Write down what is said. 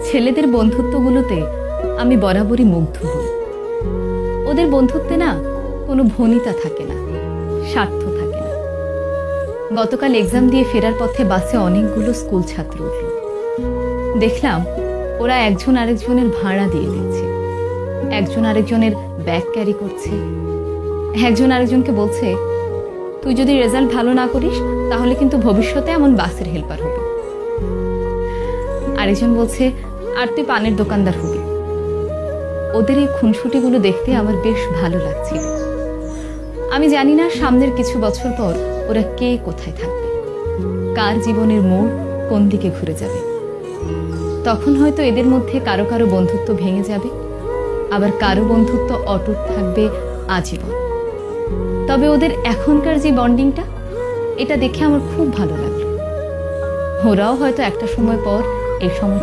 ছেলেদের বন্ধুত্বগুলোতে আমি বরাবরই মুগ্ধ হই। ওদের বন্ধুত্বে না কোনো ভনিতা থাকে না, স্বার্থ থাকে না। গতকাল এক্সাম দিয়ে ফেরার পথে বাসে অনেকগুলো স্কুল ছাত্র উঠল। দেখলাম ওরা একজন আরেকজনের ভাড়া দিয়ে দিচ্ছে, একজন আরেকজনের ব্যাগ ক্যারি করছে, একজন আরেকজনকে বলছে, তুই যদি রেজাল্ট ভালো না করিস তাহলে কিন্তু ভবিষ্যতে এমন বাসের হেল্পার হবি। আরেকজন বলছে, আর তুই পানের দোকানদার হবি। ওদের এই খুনসুটিগুলো দেখতে আমার বেশ ভালো লাগছিল। আমি জানি না সামনের কিছু বছর পর ওরা কে কোথায় থাকবে, কার জীবনের মোড় কোন দিকে ঘুরে যাবে। তখন হয়তো এদের মধ্যে কারো কারো বন্ধুত্ব ভেঙে যাবে, আবার কারো বন্ধুত্ব অটুট থাকবে আজীবন। তবে ওদের এখনকার যে বন্ডিংটা, এটা দেখে আমার খুব ভালো লাগলো। ওরাও হয়তো একটা সময় পর এই সময়টা